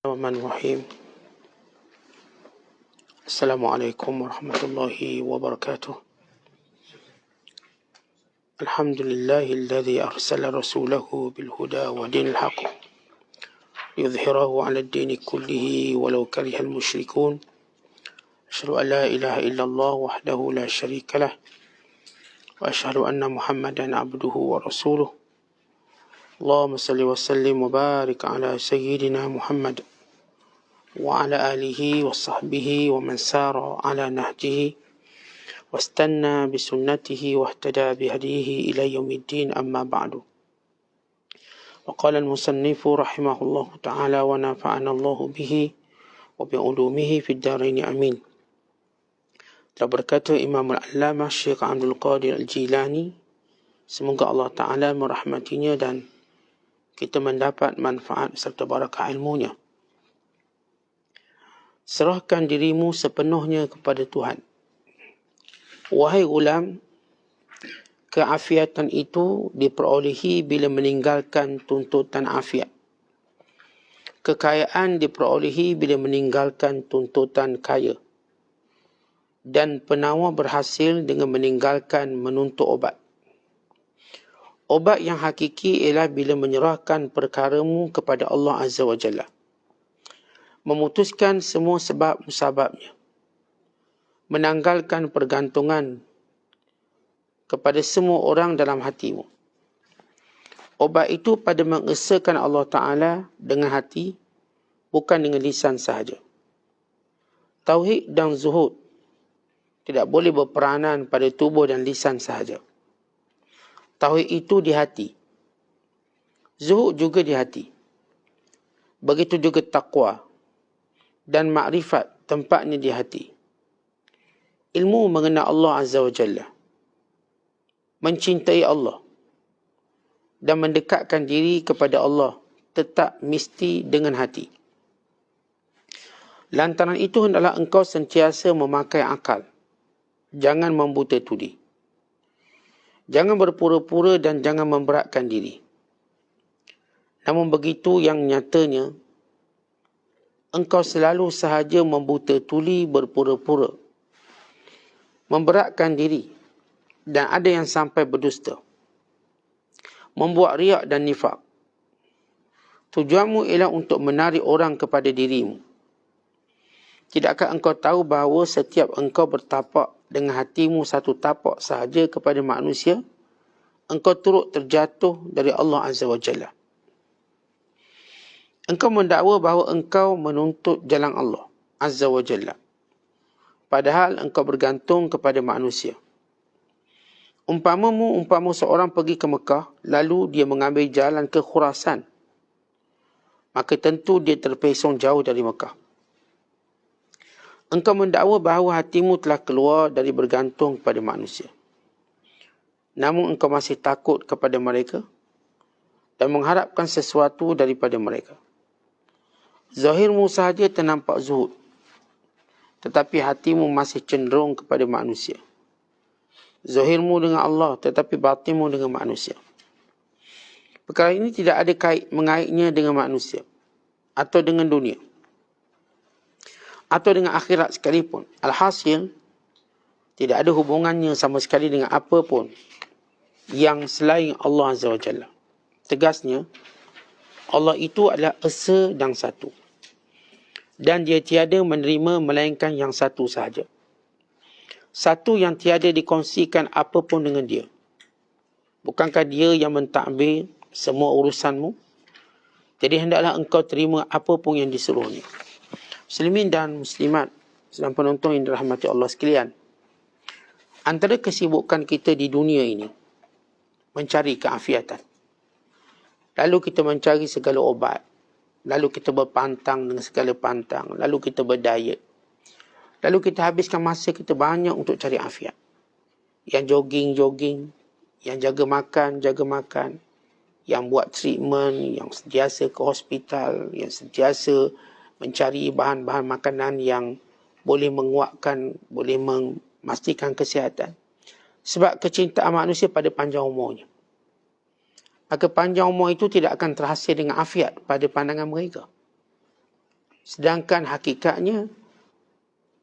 Bismillahirrahmanirrahim. Assalamualaikum warahmatullahi wabarakatuh. Alhamdulillahilladzi arsala rasulahu bilhuda wa dinil haqq liyudhhirahu 'ala ad-dini kullihi walau karihal musyrikun. Asyhadu an la ilaha illallah wahdahu la syarika lah wa asyhadu anna Muhammadan 'abduhu wa rasuluh. Allahumma salli wa sallim wa barik ala sayyidina Muhammad wa ala alihi wa sahbihi wa man sara ala nahjihi wastanna bisunnatihi wa ihtada bihadihi ila yaumiddin, amma ba'du. Wa qala al-musannifu rahimahullahu ta'ala wa nafa'ana Allahu bihi wa bi'ulumihi fid dharain, amin. Telah berkata Imam al-Allamah Syekh Abdul Qadir al-Jilani, semoga Allah Ta'ala merahmatinya dan kita mendapat manfaat serta barakah ilmunya. Serahkan dirimu sepenuhnya kepada Tuhan. Wahai gulam, keafiatan itu diperolehi bila meninggalkan tuntutan afiat. Kekayaan diperolehi bila meninggalkan tuntutan kaya. Dan penawar berhasil dengan meninggalkan menuntut obat. Obat yang hakiki ialah bila menyerahkan perkaramu kepada Allah Azza wa Jalla. Memutuskan semua sebab-musababnya. Menanggalkan pergantungan kepada semua orang dalam hatimu. Obat itu pada mengesahkan Allah Ta'ala dengan hati, bukan dengan lisan sahaja. Tauhid dan zuhud tidak boleh berperanan pada tubuh dan lisan sahaja. Tauhid itu di hati. Zuhud juga di hati. Begitu juga taqwa dan makrifat tempatnya di hati. Ilmu mengenal Allah Azza wa Jalla. Mencintai Allah. Dan mendekatkan diri kepada Allah tetap mesti dengan hati. Lantaran itu hendaklah engkau sentiasa memakai akal. Jangan membuta tudi. Jangan berpura-pura dan jangan memberatkan diri. Namun begitu yang nyatanya, engkau selalu sahaja membuta tuli, berpura-pura, memberatkan diri, dan ada yang sampai berdusta, membuat riak dan nifak. Tujuanmu ialah untuk menarik orang kepada dirimu. Tidakkah engkau tahu bahawa setiap engkau bertapak dengan hatimu satu tapak sahaja kepada manusia, engkau turut terjatuh dari Allah Azza wa Jalla. Engkau mendakwa bahawa engkau menuntut jalan Allah Azza wa Jalla, padahal engkau bergantung kepada manusia. Umpama seorang pergi ke Mekah, lalu dia mengambil jalan ke Khurasan, maka tentu dia terpesong jauh dari Mekah. Engkau mendakwa bahawa hatimu telah keluar dari bergantung kepada manusia. Namun engkau masih takut kepada mereka dan mengharapkan sesuatu daripada mereka. Zahirmu sahaja ternampak zuhud, tetapi hatimu masih cenderung kepada manusia. Zahirmu dengan Allah, tetapi batinmu dengan manusia. Perkara ini tidak ada mengaitnya dengan manusia atau dengan dunia atau dengan akhirat sekalipun. Alhasil, tidak ada hubungannya sama sekali dengan apa pun yang selain Allah Azza wa Jalla. Tegasnya, Allah itu adalah esa dan satu. Dan dia tiada menerima melainkan yang satu sahaja. Satu yang tiada dikongsikan apa pun dengan dia. Bukankah dia yang mentadbir semua urusanmu? Jadi hendaklah engkau terima apa pun yang disuruhnya. Muslimin dan muslimat sedang penonton yang dirahmati Allah sekalian, antara kesibukan kita di dunia ini mencari keafiatan. Lalu kita mencari segala obat. Lalu kita berpantang dengan segala pantang. Lalu kita berdiet. Lalu kita habiskan masa kita banyak untuk cari afiat. Yang jogging, yang jaga makan, yang buat treatment, yang sentiasa ke hospital, yang sentiasa mencari bahan-bahan makanan yang boleh menguatkan, boleh memastikan kesihatan. Sebab kecintaan manusia pada panjang umurnya. Maka panjang umur itu tidak akan terhasil dengan afiat pada pandangan mereka. Sedangkan hakikatnya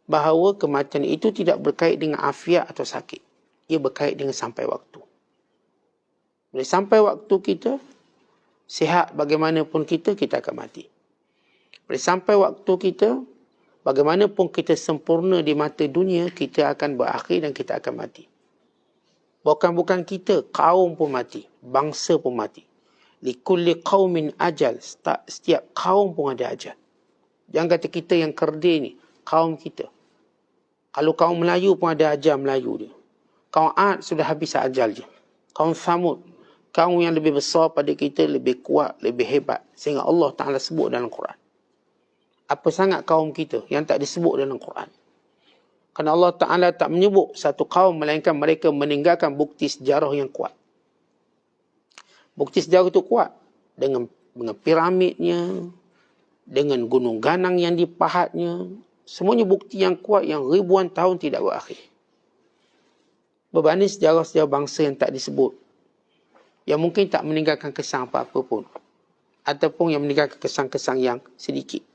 bahawa kematian itu tidak berkait dengan afiat atau sakit. Ia berkait dengan sampai waktu. Bila sampai waktu kita, sihat bagaimanapun kita akan mati. Bila sampai waktu kita, bagaimanapun kita sempurna di mata dunia, kita akan berakhir dan kita akan mati. Bukan kita, kaum pun mati, bangsa pun mati. Likulli qaumin ajal, setiap kaum pun ada ajal. Jangan kata kita yang kerdil ni, kaum kita. Kalau kaum Melayu pun ada ajal Melayu dia. Kaum Ad sudah habis ajal je. Kaum Thamud, kaum yang lebih besar pada kita, lebih kuat, lebih hebat. Sehingga Allah Ta'ala sebut dalam Quran. Apa sangat kaum kita yang tak disebut dalam Quran. Kerana Allah Ta'ala tak menyebut satu kaum melainkan mereka meninggalkan bukti sejarah yang kuat. Bukti sejarah itu kuat. Dengan piramidnya, dengan gunung ganang yang dipahatnya. Semuanya bukti yang kuat yang ribuan tahun tidak berakhir. Berbanding sejarah-sejarah bangsa yang tak disebut. Yang mungkin tak meninggalkan kesan apa-apa pun. Ataupun yang meninggalkan kesan-kesan yang sedikit.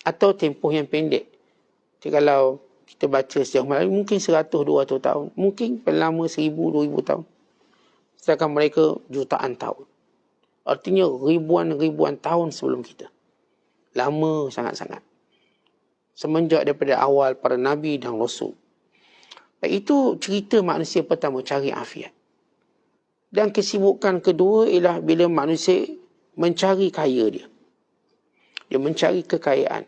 Atau tempoh yang pendek. Jadi kalau kita baca sejarah Melayu, mungkin 100-200 tahun. Mungkin paling lama 1000-2000 tahun. Sedangkan mereka jutaan tahun. Artinya ribuan-ribuan tahun sebelum kita. Lama sangat-sangat. Semenjak daripada awal para Nabi dan Rasul. Itu cerita manusia pertama, cari afiat. Dan kesibukan kedua ialah bila manusia mencari kaya dia. Dia mencari kekayaan.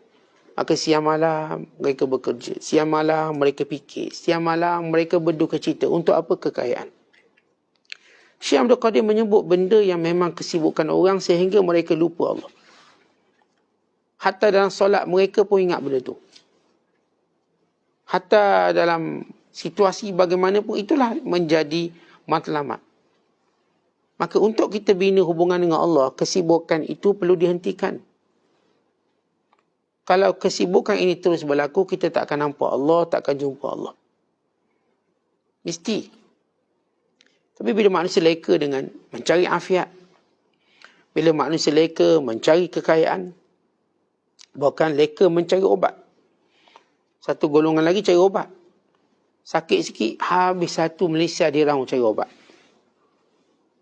Maka siang malam mereka bekerja. Siang malam mereka fikir. Siang malam mereka berduka cita. Untuk apa kekayaan? Syekh Abdul Qadir menyebut benda yang memang kesibukan orang sehingga mereka lupa Allah. Hatta dalam solat mereka pun ingat benda tu. Hatta dalam situasi bagaimanapun itulah menjadi matlamat. Maka untuk kita bina hubungan dengan Allah, kesibukan itu perlu dihentikan. Kalau kesibukan ini terus berlaku, kita tak akan nampak Allah, tak akan jumpa Allah. Mesti. Tapi bila manusia leka dengan mencari afiat, bila manusia leka mencari kekayaan, bahkan leka mencari obat. Satu golongan lagi cari obat. Sakit sikit, habis satu Malaysia dia raung cari obat.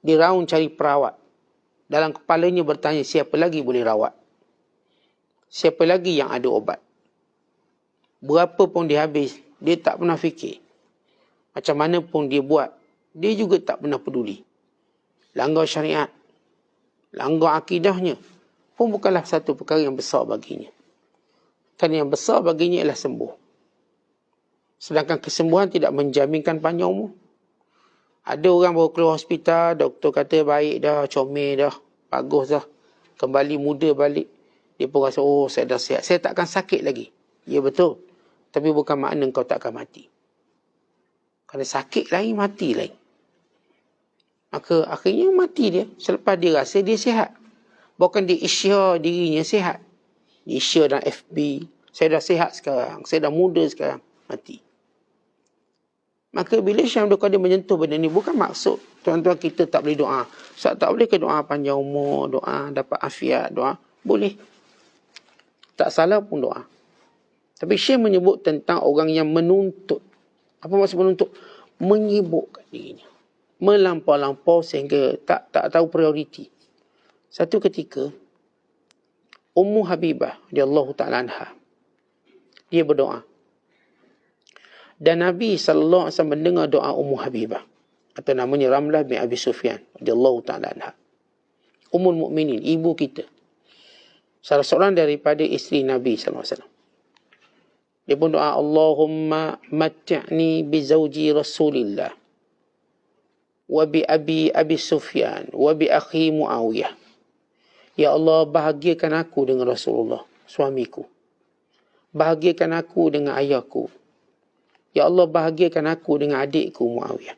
Dia raung cari perawat. Dalam kepalanya bertanya, siapa lagi boleh rawat? Siapa lagi yang ada obat? Berapa pun dia habis, dia tak pernah fikir. Macam mana pun dia buat, dia juga tak pernah peduli. Langgar syariat, langgar akidahnya pun bukanlah satu perkara yang besar baginya. Kerana yang besar baginya ialah sembuh. Sedangkan kesembuhan tidak menjaminkan panjang umur. Ada orang baru keluar hospital, doktor kata baik dah, comel dah, bagus dah, kembali muda balik. Dia pun rasa, oh saya dah sihat, saya tak akan sakit lagi. Ya betul. Tapi bukan makna kau tak akan mati. Kerana sakit lain, mati lain. Maka akhirnya mati dia. Selepas dia rasa dia sihat. Bukan dia isyar dirinya sihat. Dia isyar dalam FB. Saya dah sihat sekarang. Saya dah muda sekarang. Mati. Maka bila Syekh Abdul Qadir menyentuh benda ni, bukan maksud tuan-tuan kita tak boleh doa. Ustaz, tak boleh ke doa panjang umur, doa dapat afiat, doa? Boleh. Tak salah pun doa. Tapi Syekh menyebut tentang orang yang menuntut. Apa maksud menuntut? Menyibukkan dirinya. Melampau-lampau sehingga tak tahu prioriti. Satu ketika, Ummu Habibah, radhiyallahu ta'ala anha, dia berdoa. Dan Nabi SAW mendengar doa Ummu Habibah. Atau namanya Ramlah bin Abi Sufyan, radhiyallahu ta'ala anha. Ummul Mukminin, ibu kita. Salah seorang daripada isteri Nabi SAW. Dia pun doa, Allahumma matti'ni bi zawji Rasulillah. Wa bi Abi Sufyan. Wa bi akhi Muawiyah. Ya Allah, bahagiakan aku dengan Rasulullah, suamiku. Bahagiakan aku dengan ayahku. Ya Allah, bahagiakan aku dengan adikku Muawiyah.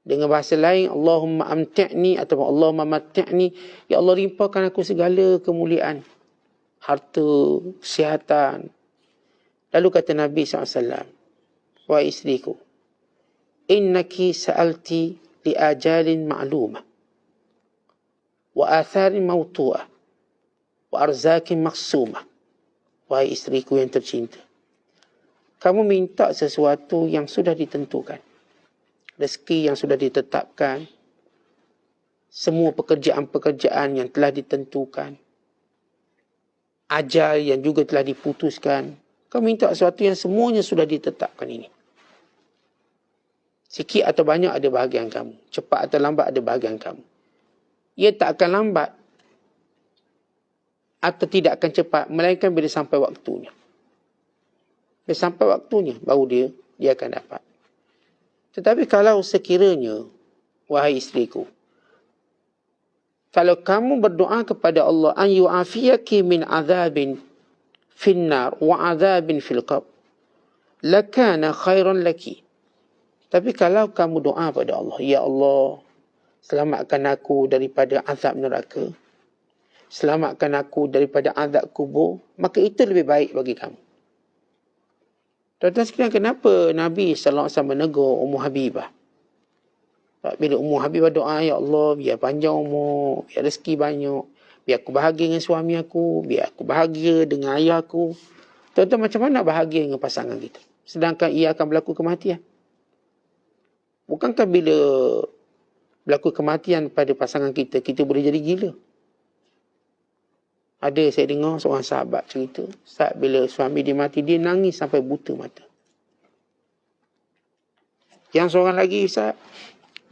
Dengan bahasa lain, Allahumma amti'ni atau Allahumma matti'ni. Ya Allah, limpahkan aku segala kemuliaan. Harta, kesihatan. Lalu kata Nabi SAW, wahai isteriku, innaki sa'alti li ajalin ma'lumah wa atharin mawtu'ah wa arzakin maksumah. Wahai isteriku yang tercinta, kamu minta sesuatu yang sudah ditentukan, rezeki yang sudah ditetapkan, semua pekerjaan-pekerjaan yang telah ditentukan, ajal yang juga telah diputuskan. Kau minta sesuatu yang semuanya sudah ditetapkan ini. Sikit atau banyak ada bahagian kamu. Cepat atau lambat ada bahagian kamu. Ia tak akan lambat atau tidak akan cepat, melainkan bila sampai waktunya. Bila sampai waktunya, baru dia akan dapat. Tetapi kalau sekiranya, wahai isteriku, kalau kamu berdoa kepada Allah, an yu'afiyaki min azabin finnar wa azabin fil qabr, lakana khairan laki. Tapi kalau kamu doa pada Allah, ya Allah, selamatkan aku daripada azab neraka, selamatkan aku daripada azab kubur, maka itu lebih baik bagi kamu. Tuan-tuan sekalian, kenapa Nabi SAW menegur Ummu Habibah? Bila Ummu Habibah doa, ya Allah, biar panjang umur, biar rezeki banyak, biar aku bahagia dengan suami aku, biar aku bahagia dengan ayah aku. Tuan-tuan, macam mana bahagia dengan pasangan kita? Sedangkan ia akan berlaku kematian. Bukankah bila berlaku kematian pada pasangan kita, kita boleh jadi gila? Ada saya dengar seorang sahabat cerita, saat bila suami dia mati, dia nangis sampai buta mata. Yang seorang lagi, Ustaz,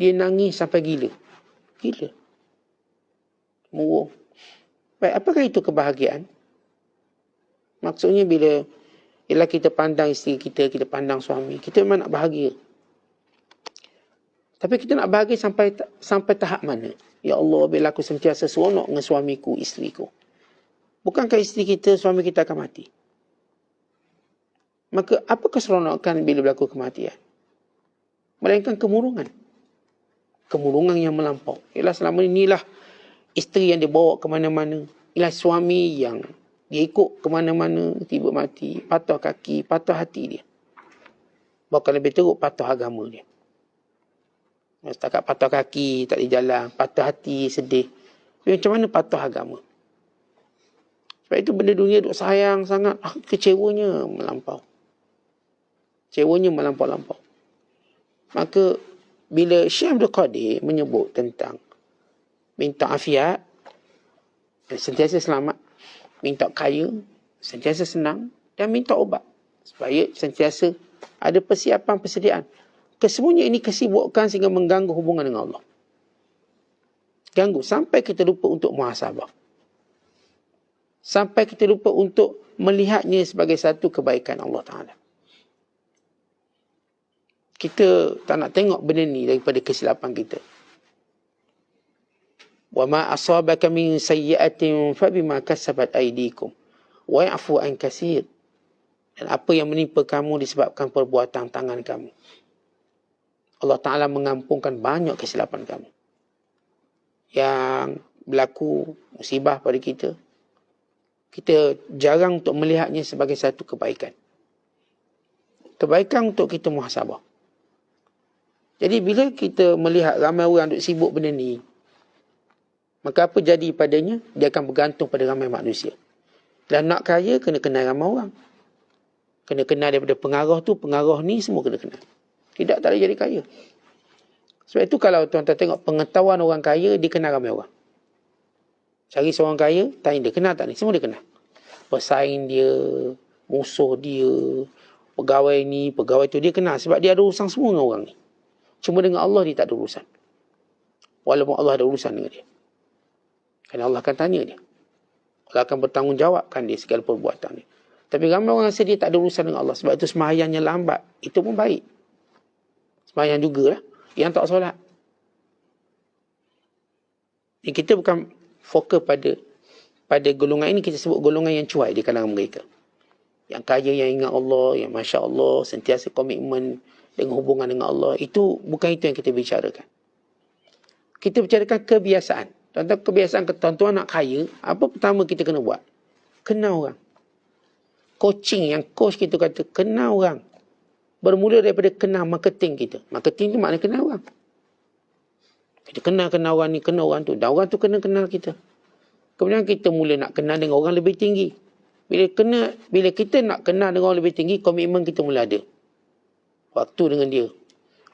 dia nangis sampai gila. Gila. Murung. Baik, apakah itu kebahagiaan? Maksudnya bila ialah kita pandang isteri kita, kita pandang suami, kita memang nak bahagia. Tapi kita nak bahagia sampai tahap mana? Ya Allah, bila aku sentiasa seronok dengan suamiku, isteriku. Bukankah isteri kita, suami kita akan mati? Maka apa keseronokan bila berlaku kematian? Melainkan kemurungan. Kemurungan yang melampau. Ialah selama inilah isteri yang dibawa ke mana-mana. Ialah suami yang dia ikut ke mana-mana, tiba mati, patah kaki, patah hati dia. Bahkan lebih teruk, patah agama dia. Setakat patah kaki, tak boleh jalan, patah hati, sedih. Tapi macam mana patah agama? Sebab itu benda dunia duk sayang sangat, kecewanya melampau. Kecewanya melampau-lampau. Maka bila Syekh Abdul Qadir menyebut tentang minta afiat, sentiasa selamat, minta kaya, sentiasa senang, dan minta ubat, supaya sentiasa ada persiapan, persediaan. Kesemuanya ini kesibukan sehingga mengganggu hubungan dengan Allah. Ganggu sampai kita lupa untuk muhasabah. Sampai kita lupa untuk melihatnya sebagai satu kebaikan Allah Ta'ala. Kita tak nak tengok benda ni daripada kesilapan kita. Wa ma asabaka min sayyi'atin fa bima kasabat aydikum wa ya'fu an katsir. Dan apa yang menimpa kamu disebabkan perbuatan tangan kamu. Allah Ta'ala mengampunkan banyak kesilapan kamu. Yang berlaku musibah pada kita, kita jarang untuk melihatnya sebagai satu kebaikan. Kebaikan untuk kita muhasabah. Jadi bila kita melihat ramai orang duk sibuk benda ni, maka apa jadi padanya? Dia akan bergantung pada ramai manusia. Dan nak kaya, kena kenal ramai orang. Kena kenal daripada pengaruh tu, pengaruh ni semua kena kenal. Tidak, tak boleh jadi kaya. Sebab itu kalau tuan-tuan tengok pengetahuan orang kaya, dia kenal ramai orang. Cari seorang kaya, tanya dia, kenal tak ni? Semua dia kenal. Pesaing dia, musuh dia, pegawai ni, pegawai tu, dia kenal. Sebab dia ada urusan semua dengan orang ni. Cuma dengan Allah dia tak ada urusan. Walaupun Allah ada urusan dengan dia. Kerana Allah akan tanya dia. Allah akan bertanggungjawabkan dia segala perbuatan dia. Tapi ramai orang rasa dia tak ada urusan dengan Allah. Sebab itu sembahyangnya lambat. Itu pun baik. Sembahyang jugalah. Yang tak solat. Kita bukan fokus pada golongan ini. Kita sebut golongan yang cuai di kalangan mereka. Yang kaya, yang ingat Allah, yang Masya Allah, sentiasa komitmen dengan hubungan dengan Allah. Itu bukan itu yang kita bicarakan. Kita bicarakan kebiasaan. Tuan-tuan, kebiasaan tuan-tuan nak kaya, apa pertama kita kena buat? Kenal orang. Coaching yang coach kita kata, kenal orang. Bermula daripada kenal marketing kita. Marketing tu maknanya kenal orang. Kita kenal orang ni, kenal orang tu. Dan orang tu kena kenal kita. Kemudian kita mula nak kenal dengan orang lebih tinggi. Bila kita nak kenal dengan orang lebih tinggi, komitmen kita mula ada. Waktu dengan dia.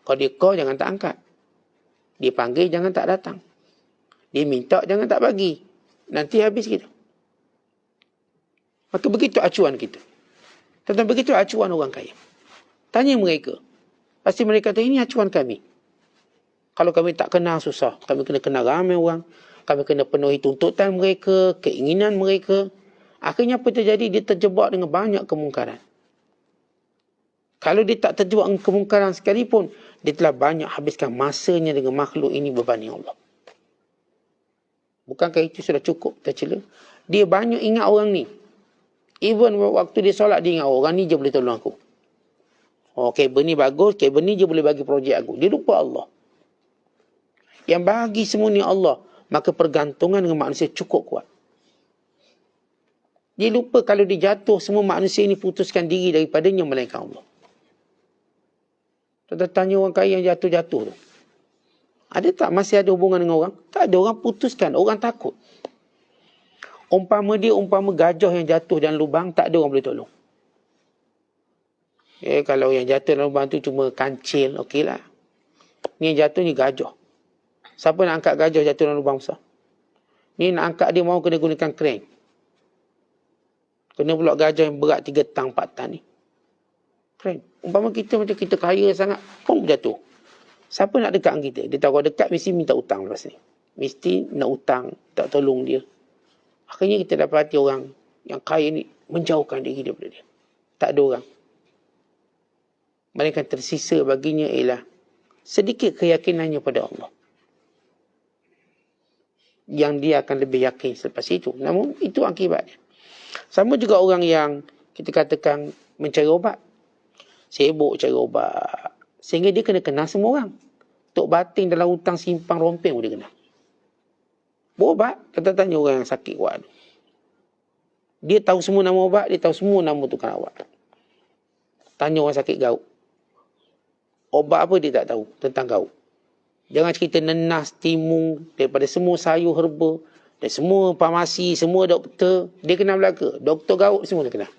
Kalau dia call, jangan tak angkat. Dia panggil, jangan tak datang. Dia minta, jangan tak bagi. Nanti habis kita. Maka begitu acuan kita. Tentang begitu acuan orang kaya. Tanya mereka. Pasti mereka kata, ini acuan kami. Kalau kami tak kenal, susah. Kami kena kenal ramai orang. Kami kena penuhi tuntutan mereka, keinginan mereka. Akhirnya apa terjadi? Dia terjebak dengan banyak kemungkaran. Kalau dia tak terjebak dengan kemungkaran sekalipun, dia telah banyak habiskan masanya dengan makhluk ini berbanding Allah. Bukankah itu sudah cukup tercela? Dia banyak ingat orang ni. Even waktu dia solat, dia ingat orang ni je boleh tolong aku. Oh, kabel ni bagus, kabel ni je boleh bagi projek aku. Dia lupa Allah. Yang bagi semua ni Allah. Maka pergantungan dengan manusia cukup kuat. Dia lupa kalau dia jatuh, semua manusia ini putuskan diri daripadanya melainkan Allah. Kita tanya orang kaya yang jatuh-jatuh tu. Ada tak masih ada hubungan dengan orang? Tak ada, orang putuskan, orang takut. Umpama gajah yang jatuh dalam lubang, tak ada orang boleh tolong. Kalau yang jatuh dalam lubang tu cuma kancil, okey lah. Ni yang jatuh ni gajah. Siapa nak angkat gajah jatuh dalam lubang besar? Ni nak angkat dia mahu kena gunakan kren. Kena pula gajah yang berat 3 tang, 4 tang ni. Kren. Umpama kita macam kita kaya sangat, pum jatuh. Siapa nak dekat dengan kita? Dia tahu kalau dekat mesti minta hutang lepas ni. Mesti nak hutang, tak tolong dia. Akhirnya kita dapati orang yang kaya ni menjauhkan diri daripada dia. Tak ada orang. Mereka tersisa baginya ialah sedikit keyakinannya pada Allah. Yang dia akan lebih yakin selepas itu. Namun itu akibatnya. Sama juga orang yang kita katakan mencari obat. Sibuk cari obat. Sehingga dia kena kenal semua orang. Tok batin dalam hutang simpang rompeng pun dia kenal. Berobat, kita tanya orang yang sakit kuat. Dia tahu semua nama obat, dia tahu semua nama tukang awak. Tanya orang sakit gout. Obat apa dia tak tahu tentang gout. Jangan cerita nenas, timun, daripada semua sayur herba, dan semua farmasi, semua doktor, dia kenal belaka. Doktor gout semua dia kenal.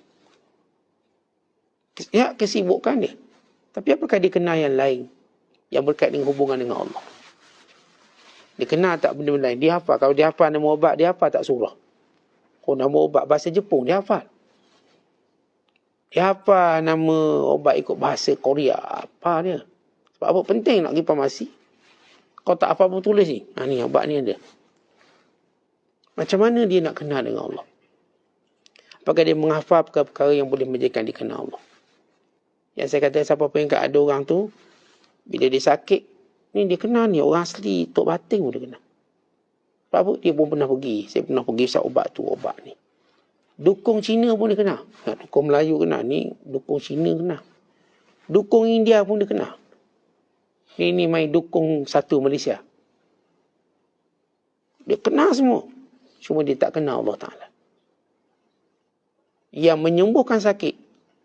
Ya, kesibukan dia. Tapi apakah dia kenal yang lain yang berkait dengan hubungan dengan Allah? Dia kenal tak benda-benda lain? Dia hafal. Kalau dia hafal nama obat, dia hafal tak surah. Oh, nama obat bahasa Jepun, dia hafal. Dia hafal nama obat ikut bahasa Korea. Apa dia? Sebab apa penting nak pergi farmasi? Kau tak hafal pun tulis ni. Ni obat ni ada. Macam mana dia nak kenal dengan Allah? Apakah dia menghafal perkara-perkara yang boleh menjadikan dia kenal Allah? Yang saya kata, siapa pun ada orang tu, bila dia sakit, ni dia kenal ni, orang asli, Tok Batin pun dia kenal. Sebab apa? Dia pun pernah pergi. Saya pernah pergi usah ubat tu, obat ni. Dukung Cina pun dia kenal. Dukung Melayu kenal. Ni dukung Cina kenal. Dukung India pun dia kenal. Ni main dukung satu Malaysia. Dia kenal semua. Cuma dia tak kenal Allah Ta'ala. Yang menyembuhkan sakit,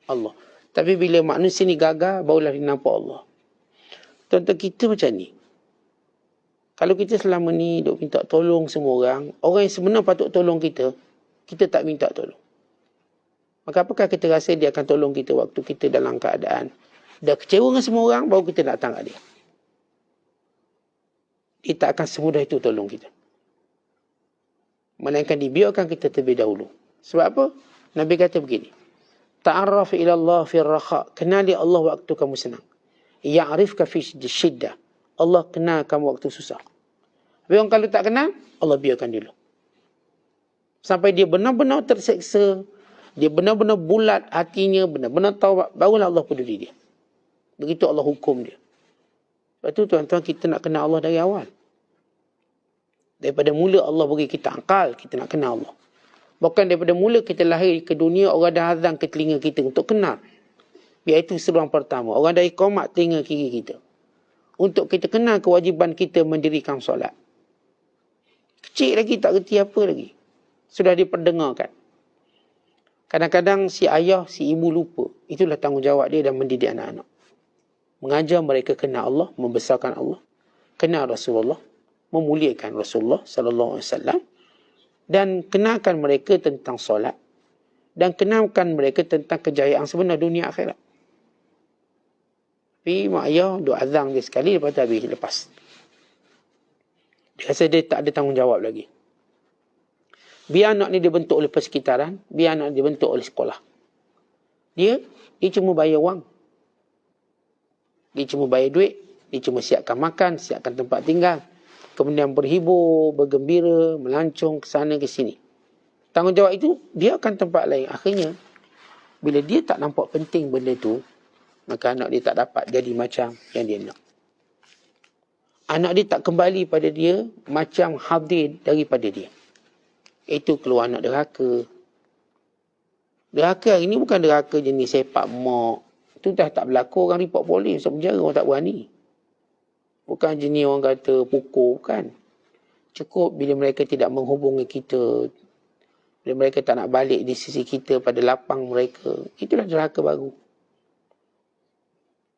Allah. Tapi bila manusia ni gagal, barulah dia nampak Allah. Tuan-tuan, kita macam ni. Kalau kita selama ni duk minta tolong semua orang yang sebenar patut tolong kita, kita tak minta tolong. Maka apakah kita rasa dia akan tolong kita waktu kita dalam keadaan dah kecewa dengan semua orang, baru kita datang kat dia. Dia tak akan semudah itu tolong kita. Melainkan dibiarkan kita terlebih dahulu. Sebab apa? Nabi kata begini. Ta'arraf ila Allah fi rakha. Kenali Allah waktu kamu senang. Ya'rifka fi syiddah. Allah kenal kamu waktu susah. Tapi orang kalau tak kenal, Allah biarkan dulu. Sampai dia benar-benar terseksa, dia benar-benar bulat hatinya, benar-benar taubat, barulah Allah peduli dia. Begitu Allah hukum dia. Sebab tu tuan-tuan, kita nak kenal Allah dari awal. Daripada mula Allah bagi kita akal, kita nak kenal Allah. Bukan daripada mula kita lahir ke dunia, orang dah azan ke telinga kita untuk kenal. Biar itu seruang pertama. Orang dari qomat telinga kiri kita. Untuk kita kenal kewajiban kita mendirikan solat. Kecil lagi, tak kerti apa lagi. Sudah diperdengarkan. Kadang-kadang si ayah, si ibu lupa. Itulah tanggungjawab dia dan mendidik anak-anak. Mengajar mereka kenal Allah, membesarkan Allah. Kenal Rasulullah, memuliakan Rasulullah sallallahu alaihi wasallam. Dan kenalkan mereka tentang solat. Dan kenalkan mereka tentang kejayaan sebenar dunia akhirat. Tapi mak ayah duk azang dia sekali, lepas tu habis, lepas. Dia rasa dia tak ada tanggungjawab lagi. Biar anak ni dibentuk oleh persekitaran, biar anak ni dibentuk oleh sekolah. Dia cuma bayar wang. Dia cuma bayar duit. Dia cuma siapkan makan, siapkan tempat tinggal. Kemudian berhibur, bergembira, melancong ke sana ke sini. Tanggungjawab itu, dia akan tempat lain. Akhirnya, bila dia tak nampak penting benda tu, maka anak dia tak dapat jadi macam yang dia nak. Anak dia tak kembali pada dia macam hadir daripada dia. Itu keluar anak derhaka. Derhaka hari ni bukan derhaka jenis sepak mak. Itu dah tak berlaku, orang report polis, masuk penjara, orang tak berani. Bukan jenis orang kata pukul, kan. Cukup bila mereka tidak menghubungi kita, bila mereka tak nak balik di sisi kita pada lapang mereka. Itulah derhaka baru.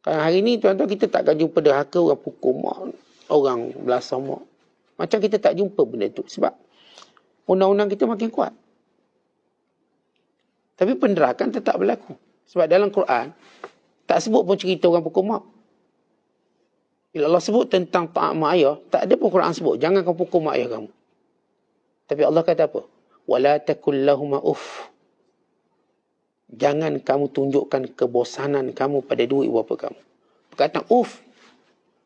Kalau hari ni tuan-tuan kita takkan jumpa derhaka orang pukul mak, orang belasah mak. Macam kita tak jumpa benda tu. Sebab undang-undang kita makin kuat. Tapi penderakan tetap berlaku. Sebab dalam Quran, tak sebut pun cerita orang pukul mak. Bila Allah sebut tentang taat mak ayah, tak ada pun Quran sebut, jangan kamu pukul mak ayah kamu. Tapi Allah kata apa? Wala takul lahuma uff. Jangan kamu tunjukkan kebosanan kamu pada dua ibu bapa kamu. Perkataan uff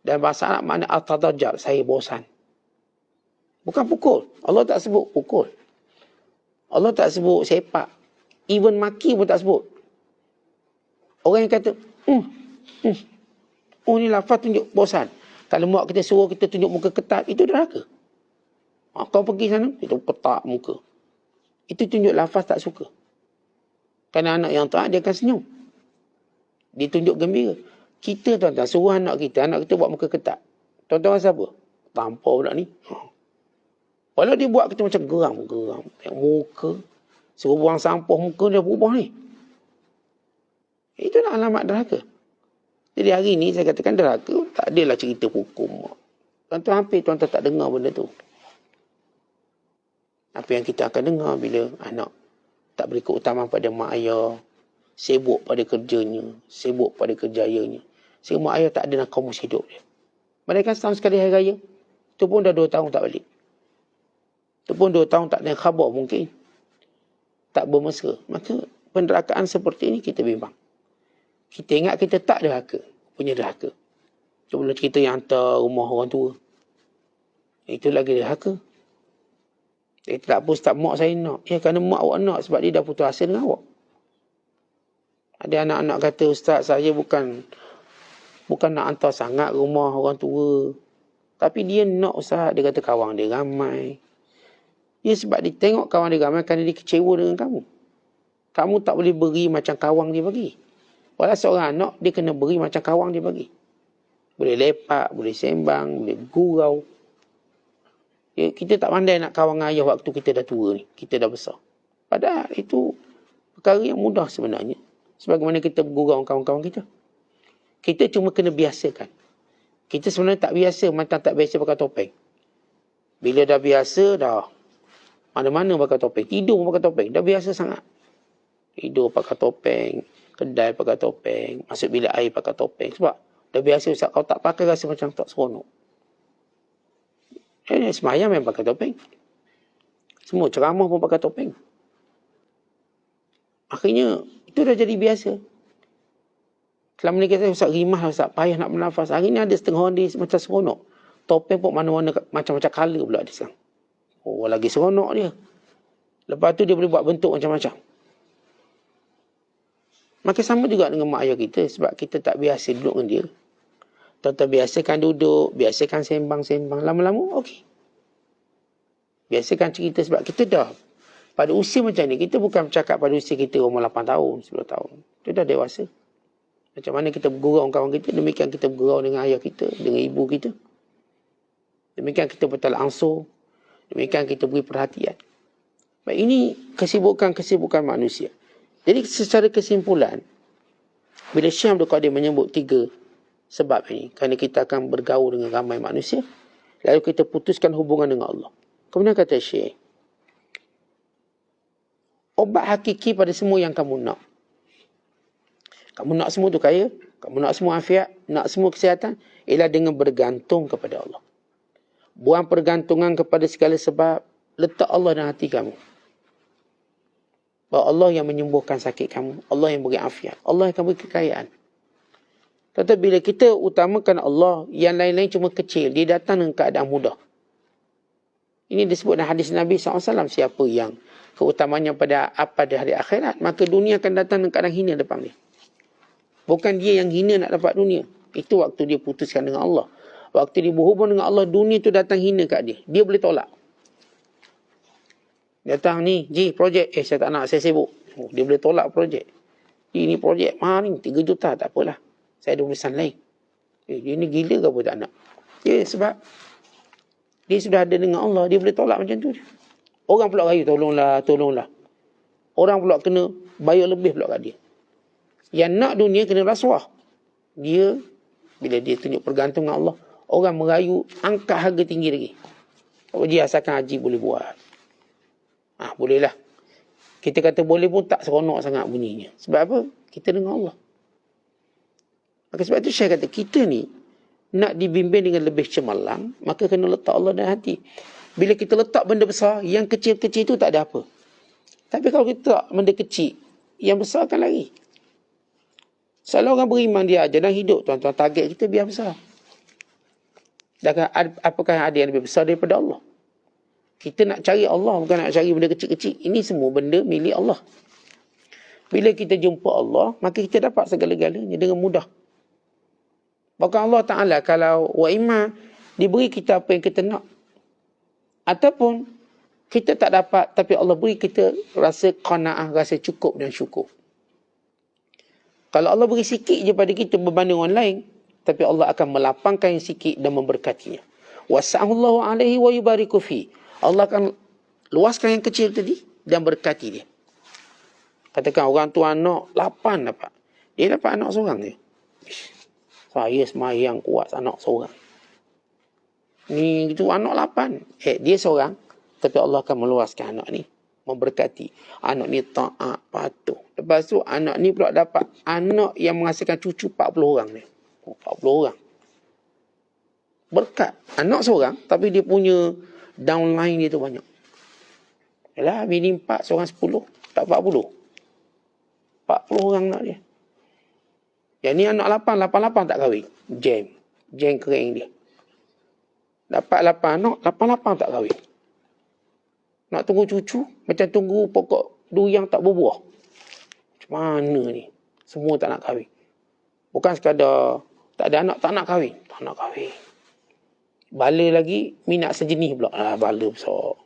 dan bahasa Arab makna atadajar, saya bosan. Bukan pukul. Allah tak sebut pukul. Allah tak sebut sepak. Even maki pun tak sebut. Orang yang kata, ni lafaz tunjuk bosan. Kalau mak kita suruh kita tunjuk muka ketat, itu derhaka. Kau pergi sana, kita petak muka. Itu tunjuk lafaz tak suka. Kerana anak yang taat, dia akan senyum. Dia tunjuk gembira. Kita tuan-tuan, suruh anak kita buat muka ketat. Tuan-tuan rasa apa? Tampar budak ni. Walau dia buat kita macam geram. Tengok muka. Suruh buang sampah, muka dia berubah ni. Itulah alamat derhaka. Jadi hari ni saya katakan derhaka, tak adalah cerita hukum. Tuan-tuan hampir tuan-tuan tak dengar benda tu. Apa yang kita akan dengar bila anak tak beri keutamaan pada mak ayah, sibuk pada kerjanya, sibuk pada kerjayanya. Sehingga mak ayah tak ada nak komus hidup dia. Mereka setahun sekali hari raya, itu pun dah 2 tahun tak balik. Itu pun 2 tahun tak ada khabar mungkin. Tak bermesra. Maka penderakaan seperti ini kita bimbang. Kita ingat kita tak derhaka, punya derhaka. Sebelum cerita yang hantar rumah orang tua. Itu lagi derhaka. Tak apa ustaz, mak saya nak. Ya, kerana mak awak nak sebab dia dah putus asa dengan awak. Ada anak-anak kata, ustaz saya bukan nak hantar sangat rumah orang tua. Tapi dia nak ustaz, dia kata kawan dia ramai. Ya sebab dia tengok kawan dia ramai kerana dia kecewa dengan kamu. Kamu tak boleh beri macam kawan dia bagi. Walau seorang anak, dia kena beri macam kawan dia bagi. Boleh lepak, boleh sembang, boleh gurau. Ya, kita tak pandai nak kawan ayah waktu kita dah tua ni. Kita dah besar. Padahal itu perkara yang mudah sebenarnya. Sebagaimana kita bergurau kawan-kawan kita. Kita cuma kena biasakan. Kita sebenarnya tak biasa, macam tak biasa pakai topeng. Bila dah biasa, dah mana-mana pakai topeng. Tidur pakai topeng. Dah biasa sangat. Tidur pakai topeng. Kedai pakai topeng. Masuk bilik air pakai topeng. Sebab dah biasa, Ustaz. Kalau tak pakai rasa macam tak seronok. Semayang memang pakai topeng. Semua ceramah pun pakai topeng. Akhirnya, itu dah jadi biasa. Selama ni kita Ustaz rimah, Ustaz payah nak bernafas. Hari ni ada setengah orang dia macam seronok. Topeng pun mana-mana macam-macam colour pula dia sekarang. Oh, lagi seronok dia. Lepas tu dia boleh buat bentuk macam-macam. Maka sama juga dengan mak ayah kita. Sebab kita tak biasa duduk dengan dia. Tuan-tuan biasakan duduk, biasakan sembang-sembang. Lama-lama, okey. Biasakan cerita sebab kita dah. Pada usia macam ni, kita bukan bercakap pada usia kita umur 8 tahun, 10 tahun. Kita dah dewasa. Macam mana kita bergurau dengan kawan kita, demikian kita bergurau dengan ayah kita, dengan ibu kita. Demikian kita bertalak ansur. Demikian kita beri perhatian. Baik, ini kesibukan manusia. Jadi secara kesimpulan, bila Syekh Abdul Qadir menyebut 3 sebab ini, kerana kita akan bergaul dengan ramai manusia, lalu kita putuskan hubungan dengan Allah. Kemudian kata Syekh, Obat hakiki pada semua yang kamu nak. Kamu nak semua tu kaya, kamu nak semua afiat, nak semua kesihatan, ialah dengan bergantung kepada Allah. Buang pergantungan kepada segala sebab, letak Allah dalam hati kamu. Bahawa Allah yang menyembuhkan sakit kamu, Allah yang beri afiat, Allah yang akan beri kekayaan. Tetapi bila kita utamakan Allah, yang lain-lain cuma kecil, dia datang dengan keadaan mudah. Ini disebut dalam hadis Nabi SAW, siapa yang keutamanya pada hari akhirat, maka dunia akan datang dengan keadaan hina depan dia. Bukan dia yang hina nak dapat dunia. Itu waktu dia putuskan dengan Allah. Waktu dia berhubung dengan Allah, dunia tu datang hina kat dia. Dia boleh tolak. Datang ni, projek. Saya tak nak, saya sibuk. Dia boleh tolak projek. Ini projek mahal ni, 3 juta, tak apalah. Saya ada urusan lain. Dia ni gila ke apa tak nak? Ya, sebab dia sudah ada dengan Allah, dia boleh tolak macam tu. Orang pula rayu, tolonglah. Orang pula kena bayar lebih pula kat dia. Yang nak dunia kena rasuah. Dia, bila dia tunjuk bergantung dengan Allah, orang merayu, angkat harga tinggi lagi. Kalau dia asalkan haji boleh buat. Bolehlah. Kita kata boleh pun tak seronok sangat bunyinya. Sebab apa? Kita dengan Allah. Maka sebab itu saya kata, kita ni nak dibimbing dengan lebih cemerlang, maka kena letak Allah dalam hati. Bila kita letak benda besar, yang kecil-kecil itu tak ada apa. Tapi kalau kita letak benda kecil, yang besar akan lari. Selalu orang beriman dia aja dalam hidup, tuan-tuan, target kita biar besar. Dan apakah ada yang lebih besar daripada Allah? Kita nak cari Allah, bukan nak cari benda kecil-kecil. Ini semua benda milik Allah. Bila kita jumpa Allah, maka kita dapat segala-galanya dengan mudah. Bahkan Allah Ta'ala kalau wa'imah diberi kita apa yang kita nak. Ataupun kita tak dapat, tapi Allah beri kita rasa qanaah, rasa cukup dan syukur. Kalau Allah beri sikit je pada kita berbanding orang lain, tapi Allah akan melapangkan yang sikit dan memberkatinya. Wasa'allahu alaihi wa yubariku fi. Allah akan luaskan yang kecil tadi dan berkati dia. Katakan orang tu anak 8 dapat. Dia dapat anak seorang je. Saya semayang kuat anak seorang. Ni itu anak 8. Dia seorang, tapi Allah akan meluaskan anak ni. Memberkati. Anak ni taat, patuh. Lepas tu anak ni pula dapat anak yang menghasilkan cucu 40 orang ni. 40 orang. Berkat. Anak seorang, tapi dia punya downline dia tu banyak. Yalah, bini 4, seorang 10. Tak 40. 40 orang nak dia. Yang ni anak 8 tak kahwin. Jam kering dia. Dapat 8 anak, 8 tak kahwin. Nak tunggu cucu, macam tunggu pokok durian tak berbuah. Macam mana ni? Semua tak nak kahwin. Bukan sekadar tak ada anak, tak nak kahwin. Tak nak kahwin. Bala lagi, minat sejenis pula. Bala besar.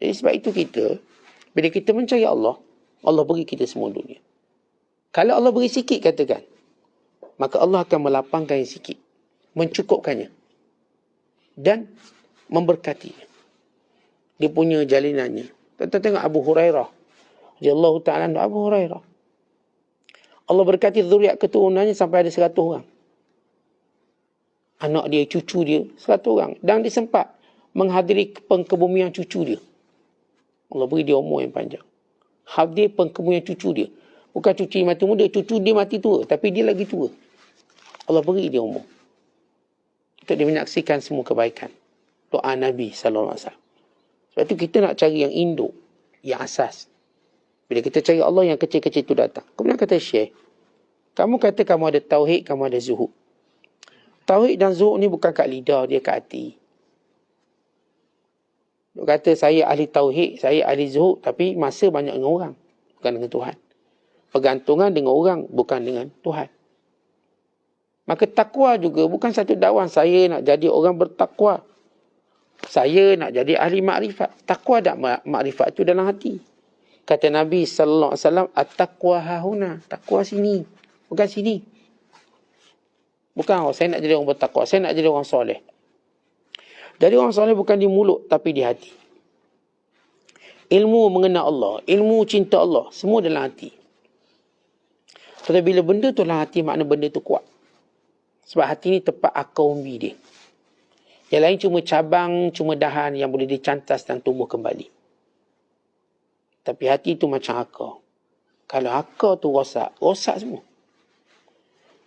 Jadi sebab itu kita, bila kita mencari Allah, Allah beri kita semua dunia. Kalau Allah beri sikit katakan, maka Allah akan melapangkan yang sikit. Mencukupkannya. Dan memberkatinya. Dia punya jalinannya. Kita tengok Abu Hurairah. Radhiyallahu ta'ala Abu Hurairah. Allah berkati zuriat keturunannya sampai ada 100 orang. Anak dia, cucu dia, 100 orang. Dan dia sempat menghadiri pengkebumian cucu dia. Allah beri dia umur yang panjang. Hadir pengkebumian cucu dia. Bukan cucu mati muda, cucu dia mati tua. Tapi dia lagi tua. Allah beri dia umur. Untuk dia menyaksikan semua kebaikan. Doa Nabi SAW. Sebab itu kita nak cari yang induk, yang asas. Bila kita cari Allah, yang kecil-kecil itu datang. Kemudian kata Syekh, kamu kata kamu ada tauhid, kamu ada zuhud. Tauhid dan zuhud ni bukan kat lidah, dia kat hati. Dia kata saya ahli tauhid, saya ahli zuhud, tapi masa banyak dengan orang, bukan dengan Tuhan. Pergantungan dengan orang, bukan dengan Tuhan. Maka takwa juga bukan satu dakwah saya nak jadi orang bertakwa. Saya nak jadi ahli makrifat. Takwa dan makrifat itu dalam hati. Kata Nabi sallallahu alaihi wasallam, at-taqwa hahuna. Takwa sini, bukan sini. Bukan saya nak jadi orang bertakwa, saya nak jadi orang soleh. Jadi orang soleh bukan di mulut tapi di hati. Ilmu mengenal Allah, ilmu cinta Allah, semua dalam hati. Tetapi bila benda tu dalam hati, makna benda tu kuat. Sebab hati ni tempat akar umbi dia. Yang lain cuma cabang, cuma dahan yang boleh dicantas dan tumbuh kembali. Tapi hati tu macam akar. Kalau akar tu rosak, rosak semua.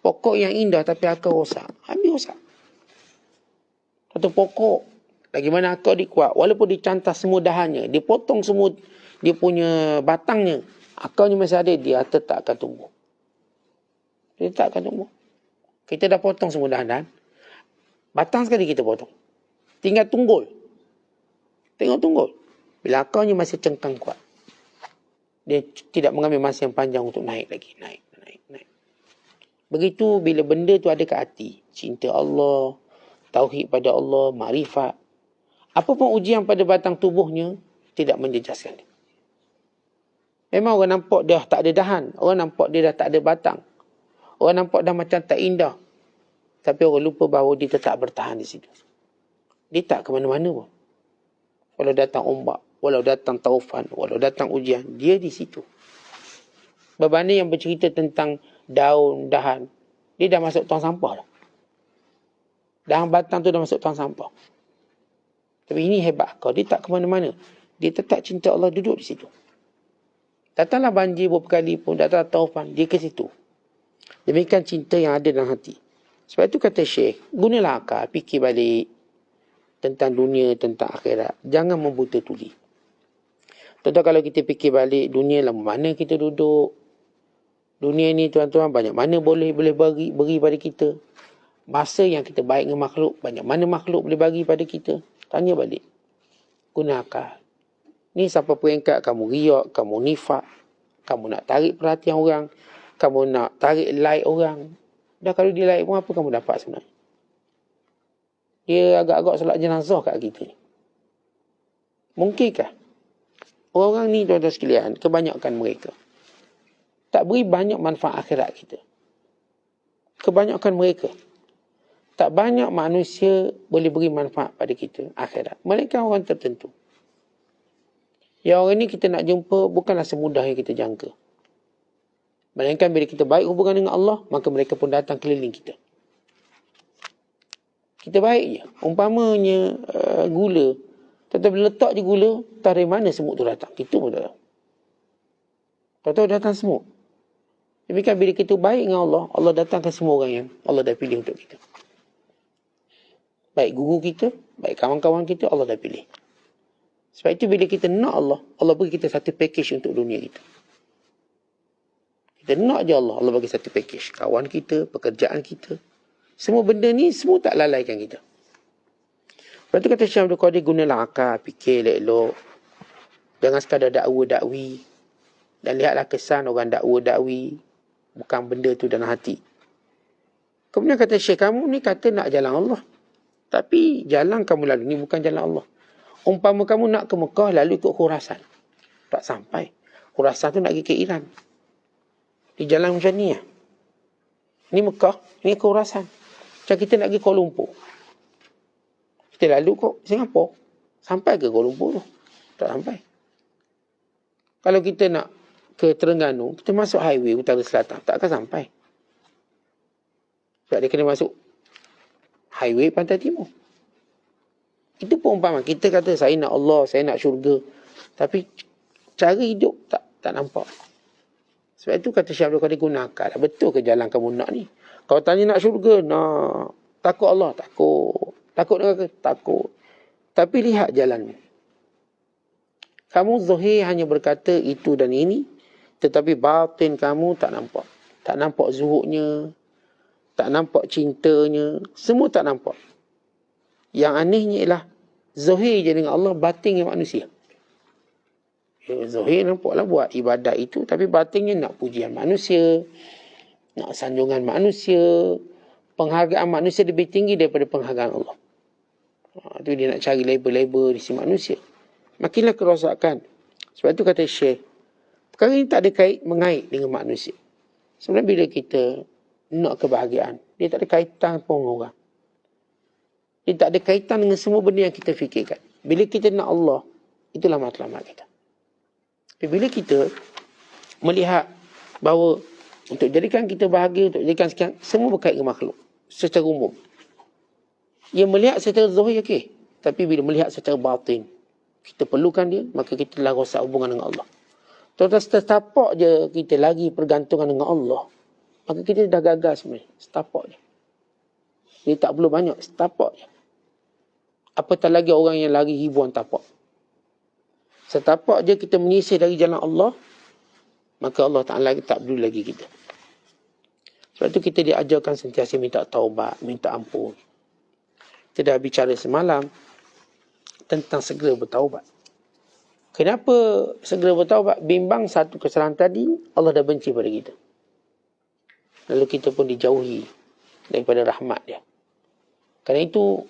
Pokok yang indah tapi akar rosak, habis rosak. Satu pokok, lagi mana akar dia kuat, walaupun dicantas semua dahannya, dia potong semua dia punya batangnya, akarnya masih ada, dia tetap akan tumbuh. Dia tak akan tumbuh. Kita dah potong semua dahan-dahan, batang sekali kita potong. Tinggal tunggul. Tengok tunggul. Bila akarnya masih cengkang kuat, dia tidak mengambil masa yang panjang untuk naik lagi. Naik. Begitu bila benda tu ada kat hati. Cinta Allah, tauhid pada Allah, makrifat. Apa pun ujian pada batang tubuhnya, tidak menjejaskan dia. Memang orang nampak dah tak ada dahan. Orang nampak dia dah tak ada batang. Orang nampak dah macam tak indah. Tapi orang lupa bahawa dia tetap bertahan di situ. Dia tak ke mana-mana pun. Walau datang ombak, walau datang taufan, walau datang ujian, dia di situ. Berbanding yang bercerita tentang daun, dahan, dia dah masuk tong sampah dah. Dahan batang tu dah masuk tong sampah. Tapi ini hebat kau, dia tak ke mana-mana. Dia tetap cinta Allah, duduk di situ. Datanglah banjir beberapa kali pun, datang taufan, dia ke situ. Demikian cinta yang ada dalam hati. Sebab itu kata Syekh, gunalah akal, fikir balik tentang dunia, tentang akhirat. Jangan membuta tuli. Contoh kalau kita fikir balik, dunia lama mana kita duduk. Dunia ni tuan-tuan, banyak mana boleh beri pada kita. Masa yang kita baik dengan makhluk, banyak mana makhluk boleh bagi pada kita. Tanya balik. Guna akal. Ni siapa peringkat kamu riak, kamu nifak, kamu nak tarik perhatian orang, kamu nak tarik like orang. Dah kalau dia like pun apa kamu dapat sebenarnya? Dia agak-agak solat jenazah kat kita ni. Mungkinkah? Orang-orang ni tuan-tuan sekalian, kebanyakan mereka tak beri banyak manfaat akhirat kita. Kebanyakan mereka. Tak banyak manusia boleh beri manfaat pada kita akhirat. Mereka orang tertentu. Yang orang ni kita nak jumpa bukanlah semudah yang kita jangka. Melainkan bila kita baik hubungan dengan Allah, maka mereka pun datang keliling kita. Kita baik je. Umpamanya gula. Tetapi letak je gula, tak dari mana semut tu datang. Kita pun tak tahu. Tahu-tahu datang semut. Demikian bila kita baik dengan Allah, Allah datangkan semua orang yang Allah dah pilih untuk kita. Baik guru kita, baik kawan-kawan kita, Allah dah pilih. Sebab itu bila kita nak Allah, Allah bagi kita satu package untuk dunia kita. Kita nak je Allah, Allah bagi satu package. Kawan kita, pekerjaan kita. Semua benda ni, semua tak lalaikan kita. Lepas tu kata Syekh Abdul Qadir, gunalah akal, fikir elok-elok. Jangan sekadar dakwa-dakwi. Dan lihatlah kesan orang dakwa-dakwi. Bukan benda tu dalam hati. Kemudian kata Syekh, kamu ni kata nak jalan Allah. Tapi jalan kamu lalu ni bukan jalan Allah. Umpama kamu nak ke Mekah lalu ikut Khurasan. Tak sampai. Khurasan tu nak pergi ke Iran. Di jalan macam ni ya. Ni Mekah, ni Khurasan. Macam kita nak pergi Kuala Lumpur. Kita lalu kok Singapura. Sampai ke Kuala Lumpur tu? Tak sampai. Kalau kita nak ke Terengganu, kita masuk highway utara selatan. Tak akan sampai. Sebab dia kena masuk highway pantai timur. Itu perumpamaan. Kita kata saya nak Allah, saya nak syurga. Tapi cara hidup tak nampak. Sebab itu kata Syekh Abdul Qadir, guna akal. Betul ke jalan kamu nak ni? Kalau tanya nak syurga, nak. Takut Allah? Takut. Takut neraka? Takut. Tapi lihat jalanmu. Kamu zahir hanya berkata itu dan ini, tetapi batin kamu tak nampak. Tak nampak zuhudnya, tak nampak cintanya, semua tak nampak. Yang anehnya ialah zahir je dengan Allah, batinnya manusia. Zahir nampaklah buat ibadat itu, tapi batinnya nak pujian manusia, nak sanjungan manusia, penghargaan manusia lebih tinggi daripada penghargaan Allah. Itu dia nak cari label-label di sisi manusia. Makinlah kerosakan. Sebab itu kata Syekh, perkara ini tak ada mengait dengan manusia. Sebenarnya bila kita nak kebahagiaan, dia tak ada kaitan pun dengan orang. Dia tak ada kaitan dengan semua benda yang kita fikirkan. Bila kita nak Allah, itulah matlamat kita. Tapi bila kita melihat bahawa untuk jadikan kita bahagia, untuk jadikan sekian, semua berkait dengan makhluk secara umum. Ia melihat secara zahir, okey. Tapi bila melihat secara batin, kita perlukan dia, maka kita telah rosak hubungan dengan Allah. Tuan-tuan, setapak je kita lagi pergantungan dengan Allah, maka kita dah gagal sebenarnya. Setapak je. Dia tak perlu banyak, setapak je. Apatah lagi orang yang lari ribuan tapak. Setapak je kita menyisir dari jalan Allah, maka Allah Ta'ala tak perlu lagi kita. Sebab tu kita diajarkan sentiasa minta taubat, minta ampun. Kita dah bicara semalam tentang segera bertaubat. Kenapa segera bertaubat? Bimbang satu kesalahan tadi, Allah dah benci pada kita. Lalu kita pun dijauhi daripada rahmat dia. Kerana itu,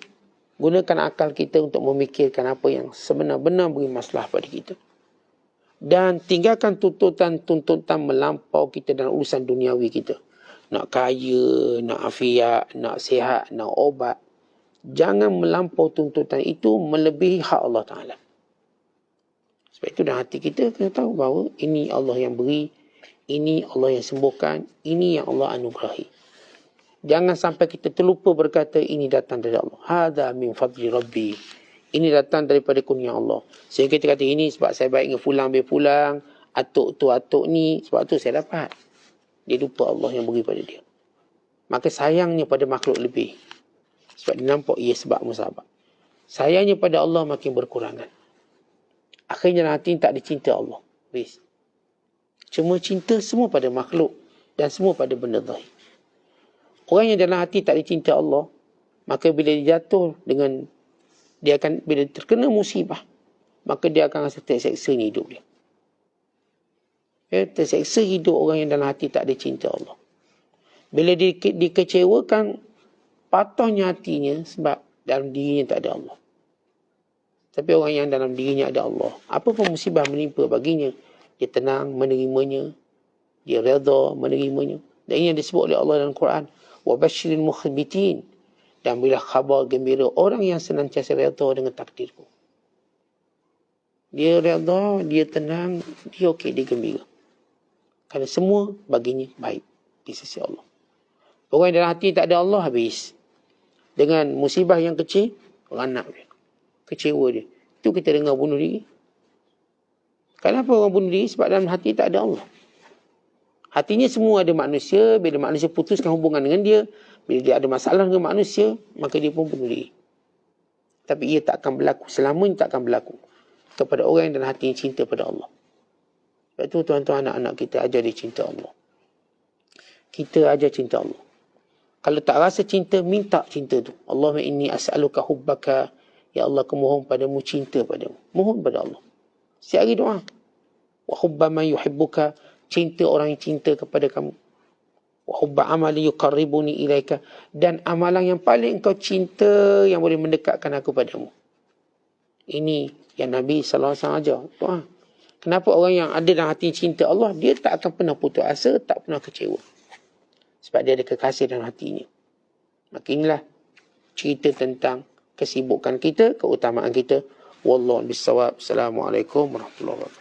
gunakan akal kita untuk memikirkan apa yang sebenar-benar beri masalah pada kita. Dan tinggalkan tuntutan melampau kita dalam urusan duniawi kita. Nak kaya, nak afiat, nak sihat, nak obat. Jangan melampau tuntutan itu melebihi hak Allah Ta'ala. Sebab itu dalam hati kita kena tahu bahawa ini Allah yang beri, ini Allah yang sembuhkan, ini yang Allah anugerahi. Jangan sampai kita terlupa berkata ini datang dari Allah. Hadza min fadli Rabbi. Ini datang daripada kurnia Allah. Sehingga kita kata ini sebab saya baik dengan fulang bin fulang, atuk tu atuk ni, sebab tu saya dapat. Dia lupa Allah yang beri pada dia. Maka sayangnya pada makhluk lebih. Sebab dia nampak ia sebab musabab. Sayangnya pada Allah makin berkurangan. Akhirnya hati tak dicinta Allah. Habis. Cuma cinta semua pada makhluk dan semua pada benda zahir. Orang yang dalam hati tak dicinta Allah, maka bila dia jatuh dengan, dia akan, bila terkena musibah, maka dia akan rasa terseksanya hidup dia. Terseksa hidup orang yang dalam hati tak dicinta Allah. Bila dikecewakan, patahnya hatinya sebab dalam dirinya tak ada Allah. Tapi orang yang dalam dirinya ada Allah, apa pun musibah menimpa baginya, dia tenang menerimanya, dia redha menerimanya. Dan ini yang disebut oleh Allah dalam Quran, وَبَشِّرِ الْمُخْبِتِينَ. Dan bila khabar gembira orang yang senantiasa redha dengan takdirku. Dia redha, dia tenang, dia okey, dia gembira. Kerana semua baginya baik di sisi Allah. Orang yang dalam hati tak ada Allah, habis. Dengan musibah yang kecil, beranak dia. Kecewa dia. Itu kita dengar bunuh diri. Kenapa orang bunuh diri? Sebab dalam hati tak ada Allah. Hatinya semua ada manusia. Bila manusia putuskan hubungan dengan dia, bila dia ada masalah dengan manusia, maka dia pun bunuh diri. Tapi ia tak akan berlaku. Selamanya tak akan berlaku kepada orang yang dalam hati cinta pada Allah. Sebab itu tuan-tuan, anak-anak kita ajar dia cinta Allah. Kita ajar cinta Allah. Kalau tak rasa cinta, minta cinta tu. Allahumma inni as'aluka hubbaka. Ya Allah, aku mohon padamu cinta padamu. Mohon pada Allah. Setiap hari doa. Wa hubba man yuhibbuka. Cinta orang yang cinta kepada kamu. Wa hubba amali yuqarribuni ilaika. Dan amalan yang paling engkau cinta yang boleh mendekatkan aku padamu. Ini yang Nabi SAW ajar. Doa. Kenapa orang yang ada dalam hati cinta Allah, dia tak akan pernah putus asa, tak pernah kecewa. Sebab dia ada kekasih dalam hatinya. Maka inilah cerita tentang kesibukan kita, keutamaan kita. Wallahu bisawab. Assalamualaikum warahmatullahi wabarakatuh.